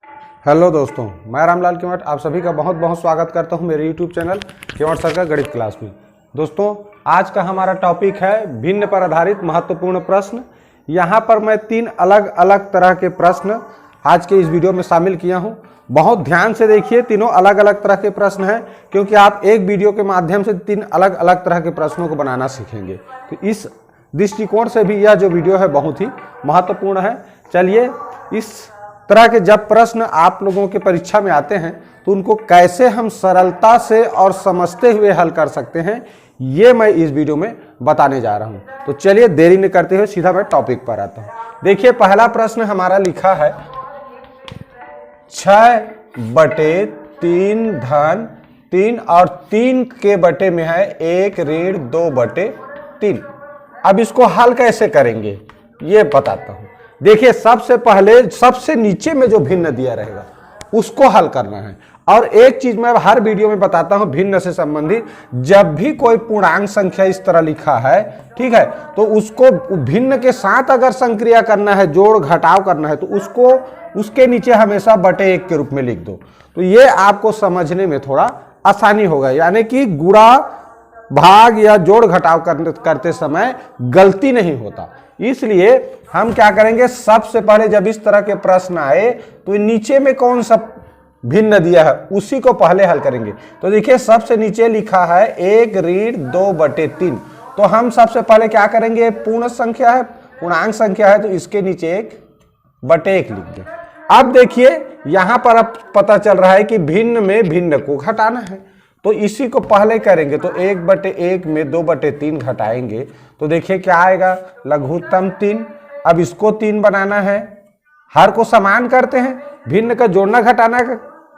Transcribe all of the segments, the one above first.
Hello दोस्तों, मैं रामलाल केवट आप सभी का बहुत बहुत स्वागत करता हूं मेरे यूट्यूब चैनल केवट सर का गणित क्लास में। दोस्तों, आज का हमारा टॉपिक है भिन्न पर आधारित महत्वपूर्ण प्रश्न। यहां पर मैं 3 अलग अलग तरह के प्रश्न आज के इस वीडियो में शामिल किया हूं। बहुत ध्यान से देखिए, तीनों अलग अलग तरह के प्रश्न हैं, क्योंकि आप एक वीडियो के माध्यम से 3 अलग अलग तरह के प्रश्नों को बनाना सीखेंगे। तो इस दृष्टिकोण से भी यह जो वीडियो है बहुत ही महत्वपूर्ण है। चलिए, इस तरह के जब प्रश्न आप लोगों के परीक्षा में आते हैं तो उनको कैसे हम सरलता से और समझते हुए हल कर सकते हैं, ये मैं इस वीडियो में बताने जा रहा हूं। तो चलिए, देरी न करते हुए सीधा मैं टॉपिक पर आता हूं। देखिए, पहला प्रश्न हमारा लिखा है 6/3 धन 3 और 3 के बटे में है 1 ऋण 2/3। अब इसको हल कैसे करेंगे ये बताता हूं। देखिए, सबसे पहले सबसे नीचे में जो भिन्न दिया रहेगा उसको हल करना है। और एक चीज मैं हर वीडियो में बताता हूं भिन्न से संबंधित, जब भी कोई पूर्णांक संख्या इस तरह लिखा है, ठीक है, तो उसको भिन्न के साथ अगर संक्रिया करना है, जोड़ घटाव करना है, तो उसको उसके नीचे हमेशा बटे 1 के रूप में लिख दो। तो ये आपको समझने में थोड़ा आसानी होगा, यानी कि गुणा भाग या जोड़ घटाव करते समय गलती नहीं होता। इसलिए हम क्या करेंगे, सबसे पहले जब इस तरह के प्रश्न आए तो नीचे में कौन सा भिन्न दिया है उसी को पहले हल करेंगे। तो देखिए, सबसे नीचे लिखा है 1 ऋण 2/3। तो हम सबसे पहले क्या करेंगे, पूर्ण संख्या है, पूर्णांक संख्या है, तो इसके नीचे 1/1 लिख दें। अब देखिए, यहां पर अब पता चल रहा है कि भिन्न में भिन्न को घटाना है, तो इसी को पहले करेंगे। तो 1/1 में 2/3 घटाएंगे तो देखिए क्या आएगा, लघुत्तम 3। अब इसको 3 बनाना है, हर को समान करते हैं। भिन्न का जोड़ना घटाना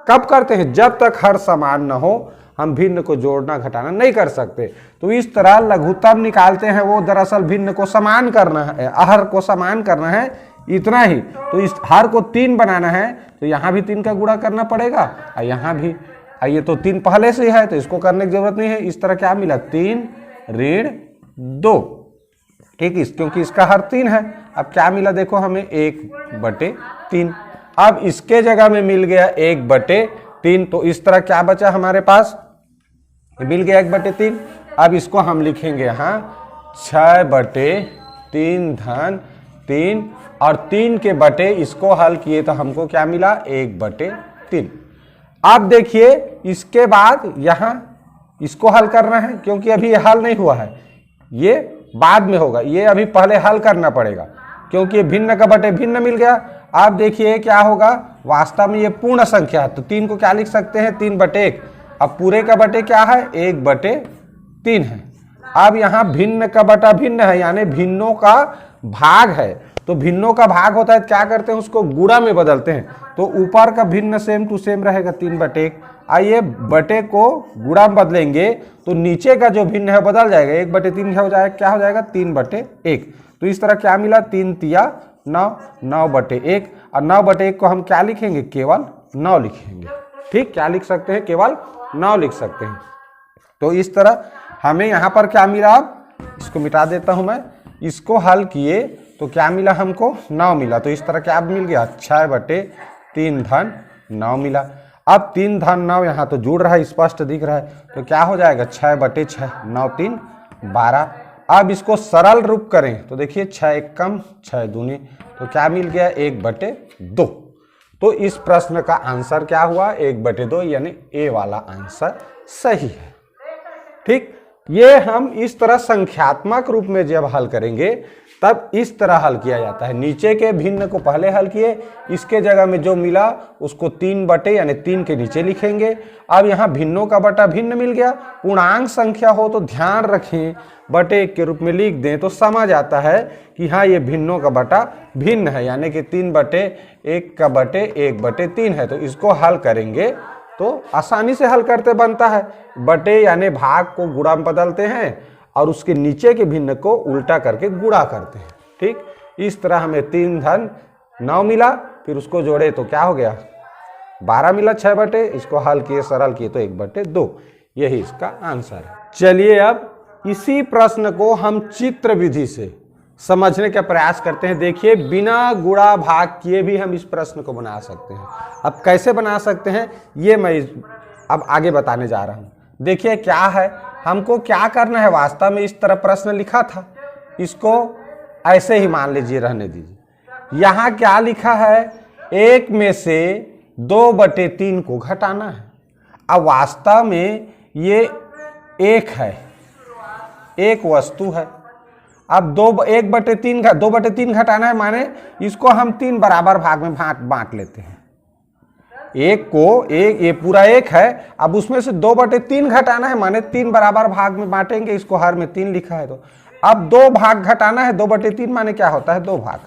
कब करते हैं, जब तक हर समान न हो हम भिन्न को जोड़ना घटाना नहीं कर सकते। तो इस तरह लघुत्तम निकालते हैं, वो दरअसल भिन्न को समान करना है, हर को समान करना है, इतना ही। तो इस हर को 3 बनाना है, तो यहाँ भी 3 का गुणा करना पड़ेगा और यहाँ भी। ये तो 3 पहले से है तो इसको करने की जरूरत नहीं है। इस तरह क्या मिला, 3 ऋण 2, ठीक, क्योंकि इसका हर 3 है। अब क्या मिला, देखो हमें 1/3। अब इसके जगह में मिल गया 1/3। तो इस तरह क्या बचा हमारे पास, मिल गया 1/3। अब इसको हम लिखेंगे यहाँ 6/3 धन 3 और 3 के बटे, इसको हल किए तो हमको क्या मिला, 1/3। अब देखिए, इसके बाद यहां इसको हल करना है, क्योंकि अभी ये हल नहीं हुआ है, ये बाद में होगा। ये अभी पहले हल करना पड़ेगा, क्योंकि ये भिन्न का बटे भिन्न मिल गया। अब देखिए क्या होगा, वास्तव में ये पूर्ण संख्या है, तो 3 को क्या लिख सकते हैं, 3/1। अब पूरे का बटे क्या है, 1/3 है। अब यहां भिन्न का बटा भिन्न है, यानी भिन्नों का भाग है। तो भिन्नों का भाग होता है, क्या करते हैं, उसको गुणा में बदलते हैं। तो ऊपर का भिन्न सेम टू सेम रहेगा, 3/1। आइए बटे को गुणा में बदलेंगे तो नीचे का जो भिन्न है बदल जाएगा, 1/3 हो जाएगा, क्या हो जाएगा, 3/1। तो इस तरह क्या मिला, 3 तिया 9, 9/1। और 9/1 को हम क्या लिखेंगे, केवल 9 लिखेंगे। ठीक, क्या लिख सकते हैं, केवल 9 लिख सकते हैं। तो इस तरह हमें यहाँ पर क्या मिला, अब इसको मिटा देता हूं मैं। इसको हल किए तो क्या मिला, हमको 9 मिला। तो इस तरह क्या मिल गया, 6/3 धन 9 मिला। अब 3 धन 9 यहाँ तो जुड़ रहा है, स्पष्ट दिख रहा है, तो क्या हो जाएगा, 6/6, 9 3 12। अब इसको सरल रूप करें तो देखिए, 6 1 कम 6 दूनी, तो क्या मिल गया, 1/2। तो इस प्रश्न का आंसर क्या हुआ, 1/2, यानी ए वाला आंसर सही है। ठीक, ये हम इस तरह संख्यात्मक रूप में जब हल करेंगे तब इस तरह हल किया जाता है। नीचे के भिन्न को पहले हल किए, इसके जगह में जो मिला उसको 3 बटे यानी 3 के नीचे लिखेंगे। अब यहाँ भिन्नों का बटा भिन्न मिल गया। पूर्णांक संख्या हो तो ध्यान रखें, बटे 1 के रूप में लिख दें तो समझ आता है कि हाँ, ये भिन्नों का बटा भिन्न है, यानी कि 3/1 का बटे 1/3 है। तो इसको हल करेंगे तो आसानी से हल करते बनता है। बटे यानी भाग को गुणा में बदलते हैं और उसके नीचे के भिन्न को उल्टा करके गुणा करते हैं। ठीक, इस तरह हमें 3 धन 9 मिला, फिर उसको जोड़े तो क्या हो गया, 12 मिला 6 बटे। इसको हल किए, सरल किए तो 1/2, यही इसका आंसर है। चलिए, अब इसी प्रश्न को हम चित्र विधि से समझने का प्रयास करते हैं। देखिए बिना गुणा भाग किए भी हम इस प्रश्न को बना सकते हैं। अब कैसे बना सकते हैं ये मैं अब आगे बताने जा रहा हूं। देखिए क्या है, हमको क्या करना है, वास्तव में इस तरह प्रश्न लिखा था, इसको ऐसे ही मान लीजिए, रहने दीजिए। यहां क्या लिखा है, 1 में से 2/3 को घटाना है। अब वास्तव में ये 1 है, एक वस्तु है। अब 2/3 घटाना है, माने इसको हम 3 बराबर भाग में बांट लेते हैं। ये पूरा 1 है, अब उसमें से 2/3 घटाना है, माने 3 बराबर भाग में बांटेंगे, इसको हर में 3 लिखा है। तो अब 2 भाग घटाना है, 2/3 माने क्या होता है, 2 भाग।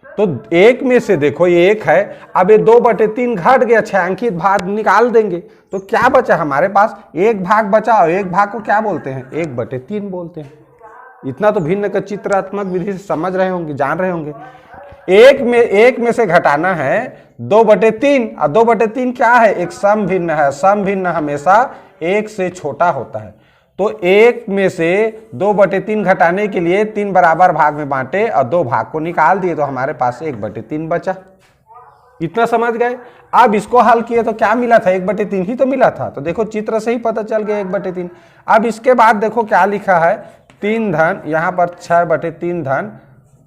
तो 1 में से देखो ये 1 है, अब ये 2/3 घट गया, छायांकित भाग निकाल देंगे तो क्या बचा हमारे पास, 1 भाग बचा, और 1 भाग को क्या बोलते हैं, 1/3 बोलते हैं। इतना तो भिन्न का चित्रात्मक विधि से समझ रहे होंगे, जान रहे होंगे। 1 में से घटाना है 2/3, और 2/3 क्या है, एक सम भिन्न है। सम भिन्न हमेशा 1 से छोटा होता है। तो 1 में से 2/3 घटाने के लिए 3 बराबर भाग में बांटे और 2 भाग को निकाल दिए, तो हमारे पास 1/3 बचा। इतना समझ गए। अब इसको हल किए तो क्या मिला था, 1/3 ही तो मिला था। तो देखो चित्र से ही पता चल गया 1/3। अब इसके बाद देखो क्या लिखा है, 3 धन, यहाँ पर 6/3 धन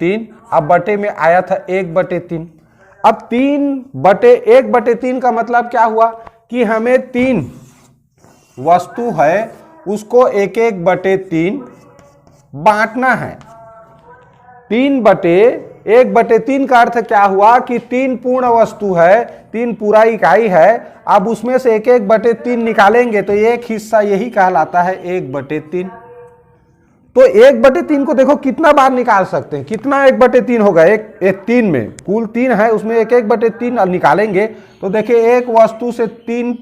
3, अब बटे में आया था 1/3। अब 1/3 का मतलब क्या हुआ कि हमें 3 वस्तु है उसको 1/3 बांटना है। 1/3 का अर्थ क्या हुआ कि 3 पूर्ण वस्तु है, 3 पूरा इकाई है। अब उसमें से 1/3 निकालेंगे तो एक हिस्सा यही कहलाता है 1/3। तो 1/3 को देखो कितना बार निकाल सकते हैं, कितना 1/3 होगा, एक 3 में कुल 3 है, उसमें 1/3 निकालेंगे तो देखिए एक वस्तु से 3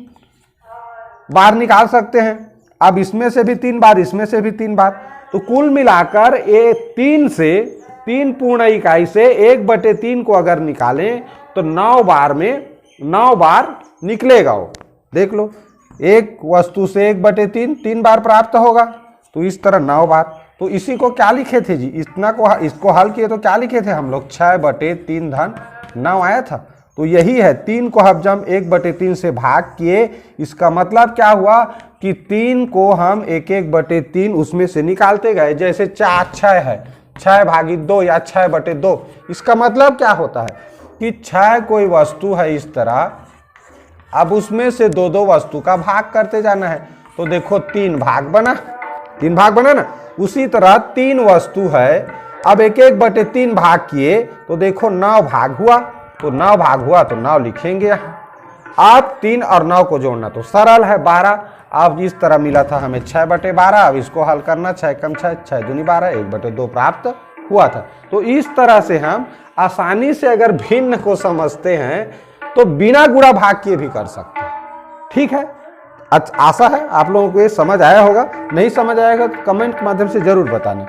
बार निकाल सकते हैं। अब इसमें से भी 3 बार, इसमें से भी 3 बार, तो कुल मिलाकर ये 3 पूर्ण इकाई से 1/3 को अगर निकालें तो 9 बार में 9 बार निकलेगा वो। देख लो, एक वस्तु से 1/3 3 बार प्राप्त होगा, तो इस तरह 9 बार। तो इसी को क्या लिखे थे जी, इसको हल किए तो क्या लिखे थे हम लोग, 6/3 धन 9 आया था। तो यही है, 3 को हम जब 1/3 से भाग किए, इसका मतलब क्या हुआ कि 3 को हम 1/3 उसमें से निकालते गए। जैसे 6 है, 6/2 या 6/2। इसका मतलब क्या होता है कि 6 कोई वस्तु है इस तरह, अब उसमें से 2 वस्तु का भाग करते जाना है। तो देखो 3 भाग बना ना। उसी तरह 3 वस्तु है, अब 1/3 भाग किए तो देखो 9 भाग हुआ, तो 9 भाग हुआ तो 9 लिखेंगे यहाँ। अब 3 और 9 को जोड़ना तो सरल है, 12। अब इस तरह मिला था हमें 6/12। अब इसको हल करना, 6 कम 6, 6 दूनी 12, 1/2 प्राप्त हुआ था। तो इस तरह से हम आसानी से अगर भिन्न को समझते हैं तो बिना गुणा भाग किए भी कर सकते हैं। ठीक है, आशा है आप लोगों को ये समझ आया होगा। नहीं समझ आएगा तो कमेंट के माध्यम से जरूर बताना।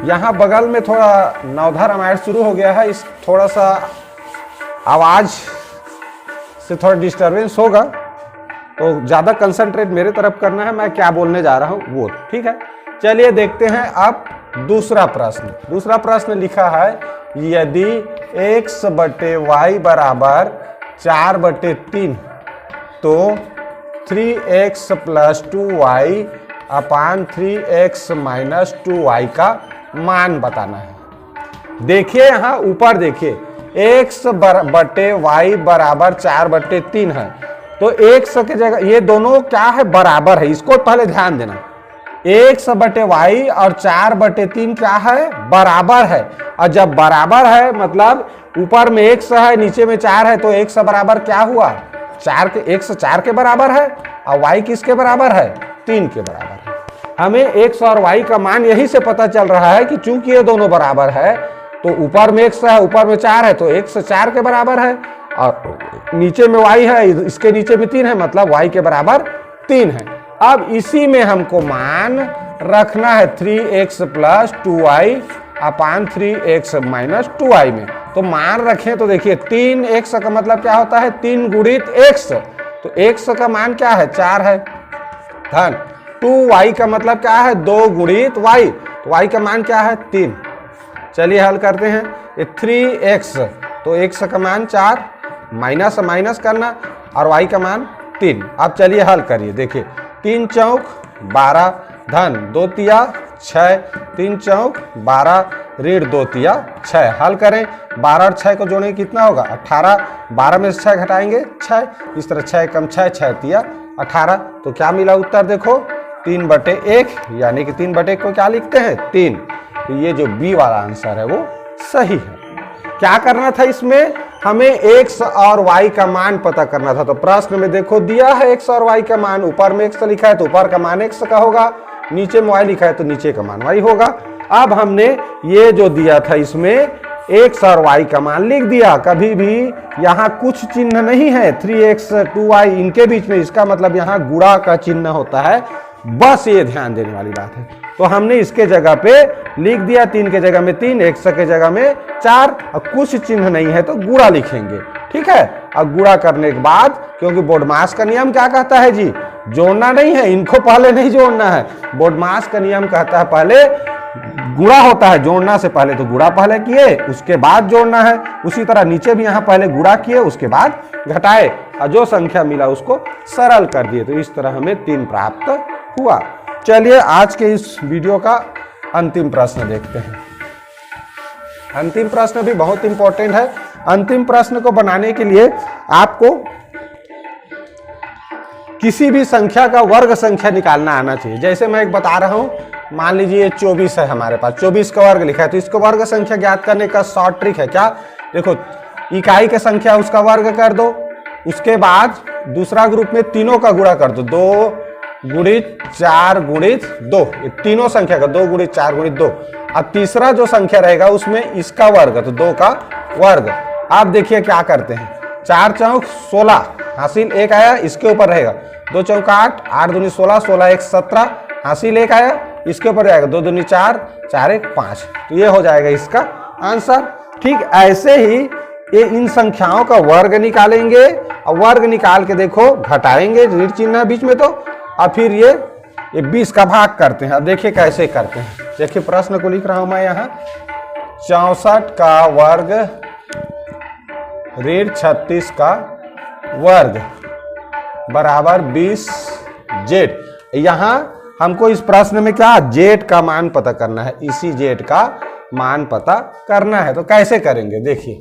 यहाँ बगल में थोड़ा नवधा रामायण शुरू हो गया है, इस थोड़ा सा आवाज से थोड़ा डिस्टरबेंस होगा, तो ज्यादा कंसंट्रेट मेरे तरफ करना है, मैं क्या बोलने जा रहा हूं वो। ठीक है, चलिए देखते हैं अब दूसरा प्रश्न लिखा है, यदि x/y बराबर 4/3 तो 3x + 2y अपान 3x - 2y का मान बताना है। देखिए यहाँ ऊपर देखिए, x/y बराबर 4/3 है, तो x के जगह ये दोनों क्या है, बराबर है। इसको पहले ध्यान देना, x/y और 4/3 क्या है, बराबर है। और जब बराबर है मतलब ऊपर में x है, नीचे में 4 है, तो x बराबर क्या हुआ, 4 के, x 4 के बराबर है और y किसके बराबर है, 3 के बराबर है। हमें x और y का मान यही से पता चल रहा है कि चूंकि ये दोनों बराबर है, तो ऊपर में x है, ऊपर में 4 है, तो x 4 के बराबर है, और नीचे में y है, इसके नीचे भी 3 है, मतलब y के बराबर 3 है। अब इसी में हमको मान रखना है 3x + 2y अपान 3x - 2y में। तो मान रखें तो देखिए 3x का मतलब क्या होता है, 3 गुणित x, तो x का मान क्या है, 4 है, धन 2y का मतलब क्या है, 2 गुणित y, y का मान क्या है 3। चलिए हल करते हैं। ये 3x, तो x का मान 4, माइनस से माइनस करना और y का मान 3। अब चलिए हल करिए। देखिए 3 चौक 12 धन 2 तिया 6, 3 चौक 12 ऋण 2 तिया 6। हल करें, 12 और 6 को जोड़ेंगे कितना होगा 18, 12 में से 6 घटाएंगे 6, इस तरह 6 कम 6, 6 तिया 18। तो क्या मिला उत्तर देखो 3/1, यानी कि 3/1 को क्या लिखते हैं 3। तो ये जो बी वाला आंसर है वो सही है। क्या करना था इसमें, हमें x और y का मान पता करना था। तो प्रश्न में देखो दिया है x और y का मान, ऊपर में x लिखा है तो ऊपर का मान x का होगा, नीचे में y लिखा है तो नीचे का मान y होगा। अब हमने ये जो दिया था इसमें x और y का मान लिख दिया। कभी भी यहाँ कुछ चिन्ह नहीं है 3x 2y इनके बीच में, इसका मतलब यहाँ गुणा का चिन्ह होता है, बस ये ध्यान देने वाली बात है। तो हमने इसके जगह पे लिख दिया 3 के जगह में 3, x के जगह में 4, और कुछ चिन्ह नहीं है तो गुणा लिखेंगे, ठीक है। अब गुणा करने के बाद, क्योंकि बोर्डमास का नियम क्या कहता है जी, जोड़ना नहीं है, इनको पहले नहीं जोड़ना है। बोर्डमास का नियम कहता है पहले गुणा होता है, जोड़ना से पहले तो गुणा पहले किए उसके बाद जोड़ना है। उसी तरह नीचे भी यहाँ पहले गुणा किए उसके बाद घटाए, और जो संख्या मिला उसको सरल कर दिए। तो इस तरह हमें 3 प्राप्त हुआ। चलिए आज के इस वीडियो का अंतिम प्रश्न देखते हैं। अंतिम प्रश्न भी बहुत इंपॉर्टेंट है। अंतिम प्रश्न को बनाने के लिए आपको किसी भी संख्या का वर्ग संख्या निकालना आना चाहिए। जैसे मैं एक बता रहा हूं, मान लीजिए 24 है हमारे पास, 24 का वर्ग लिखा है, तो इसको वर्ग संख्या ज्ञात करने का शॉर्ट ट्रिक है क्या, देखो इकाई की संख्या उसका वर्ग कर दो, उसके बाद दूसरा ग्रुप में तीनों का गुणा कर दो, 2 गुणित 4 गुणित 2, ये तीनों संख्या का 2 गुणित 4 गुणित 2। अब तीसरा जो संख्या रहेगा उसमें इसका वर्ग, तो 2 का वर्ग। आप देखिए क्या करते हैं, 4 चौक 16 हासिल 1 आया, इसके ऊपर रहेगा 2 चौक 8, 8 दूनी 16, 16 1 17 हासिल 1 आया, इसके ऊपर जाएगा 2 दूनी 4, 4 1 5। तो ये हो जाएगा इसका आंसर। ठीक ऐसे ही ये इन संख्याओं का वर्ग निकालेंगे, और वर्ग निकाल के देखो घटाएंगे, ऋण चिन्ह बीच में, तो और फिर ये 20 का भाग करते हैं। अब देखिए कैसे करते हैं, देखिए प्रश्न को लिख रहा हूं मैं यहाँ, 64 का वर्ग ऋण 36 का वर्ग बराबर 20 जेड। यहाँ हमको इस प्रश्न में क्या जेड का मान पता करना है, इसी जेड का मान पता करना है। तो कैसे करेंगे, देखिए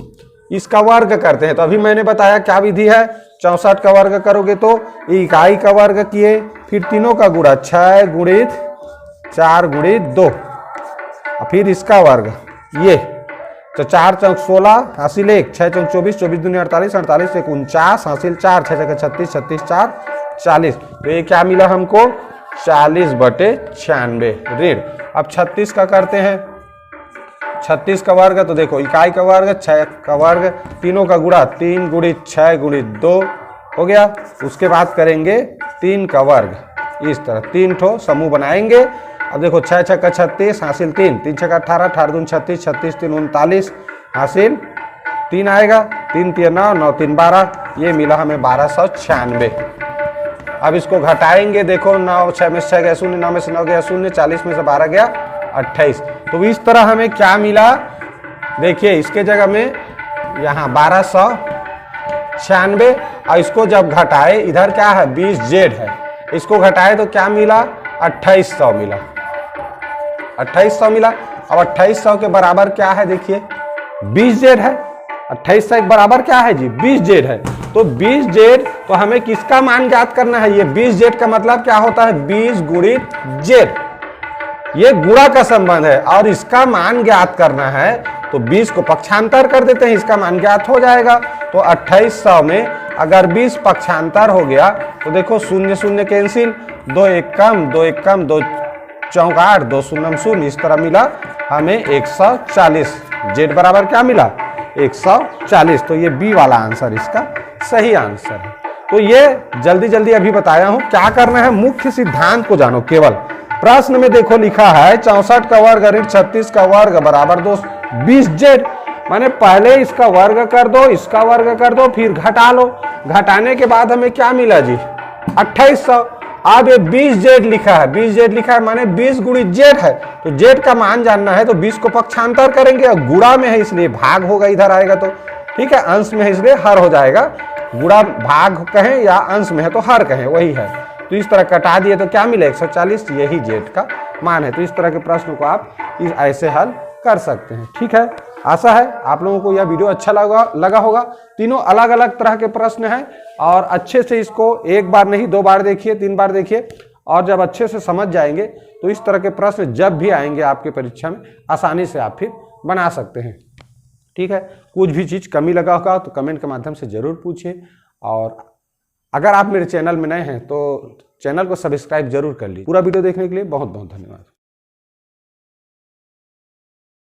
इसका वर्ग करते हैं। तो अभी मैंने बताया क्या विधि है, 64 का वर्ग करोगे तो इकाई का वर्ग किए, फिर तीनों का गुणा 6 गुणित 4 गुणित 2, फिर इसका वर्ग ये, तो 4 चौक 16 हासिल 1, 6 चौक 24, 24 दूनी 48, 48 1 49 हासिल 4, 6 जगह 36, 36 4 40। तो ये क्या मिला हमको 40/96 ऋण। अब 36 का करते हैं, 36 का वर्ग, तो देखो इकाई का वर्ग 6 का वर्ग, तीनों का गुणा 3 गुणित 6 गुणित 2 हो गया। उसके बाद करेंगे 3 का वर्ग, इस तरह 3 ठो समूह बनाएंगे। अब देखो 6 6 का 36 हासिल 3, 3 6 का 18, 18 दून 36, 36 3 39 हासिल 3 आएगा, 3 3 9, 9 3 12, ये मिला हमें 1296। अब इसको घटाएंगे, देखो 9 6 में से 6 गया 0, 9 में से 9 गया 0, 40 में से 12 गया 28। तो इस तरह हमें क्या मिला, देखिए इसके जगह में यहाँ 1296, और इसको जब घटाए, इधर क्या है 20 जेड है, इसको घटाए तो क्या मिला 2800 मिला, 2800 मिला। अब 2800 के बराबर क्या है, देखिए 20 जेड है, 2800 के बराबर क्या है जी 20 जेड है। तो 20 जेड, तो हमें किसका मान ज्ञात करना है, ये 20 जेड का मतलब क्या होता है 20 गुणित जेड, ये गुणा का संबंध है, और इसका मान ज्ञात करना है तो 20 को पक्षांतर कर देते हैं, इसका मान ज्ञात हो जाएगा। तो 2800 में अगर 20 पक्षांतर हो गया तो देखो 0 0 कैंसिल, 2 1 कम 2 1 कम, 2 चौक 8, 2 0 0, इस तरह मिला हमें 140। जेड बराबर क्या मिला 140। तो ये बी वाला आंसर इसका सही आंसर है। तो ये जल्दी जल्दी अभी बताया हूं, क्या करना है मुख्य सिद्धांत को जानो केवल। प्रश्न में देखो लिखा है 64 का वर्ग ऋण 36 का वर्ग बराबर 20 जेड, माने पहले इसका वर्ग कर दो, इसका वर्ग कर दो, फिर घटा लो। घटाने के बाद हमें क्या मिला जी 2800। अब ये 20z लिखा है, 20z लिखा है माने 20 गुणी z है, तो z का मान जानना है तो 20 को पक्षांतर करेंगे और गुणा में है इसलिए भाग होगा, इधर आएगा तो ठीक है, अंश में है इसलिए हर हो जाएगा, गुणा भाग कहें या अंश में है तो हर कहें वही है। तो इस तरह कटा दिए तो क्या मिले 140, यही z का मान है। तो इस तरह के प्रश्न को आप ऐसे हल कर सकते हैं। ठीक है, आशा है आप लोगों को यह वीडियो अच्छा लगा होगा। तीनों अलग अलग तरह के प्रश्न हैं और अच्छे से इसको एक बार नहीं 2 बार देखिए, 3 बार देखिए, और जब अच्छे से समझ जाएंगे तो इस तरह के प्रश्न जब भी आएंगे आपके परीक्षा में आसानी से आप फिर बना सकते हैं। ठीक है, कुछ भी चीज़ कमी लगा होगा तो कमेंट के माध्यम से जरूर पूछिए, और अगर आप मेरे चैनल में नए हैं तो चैनल को सब्सक्राइब जरूर कर लीजिए। पूरा वीडियो देखने के लिए बहुत बहुत धन्यवाद।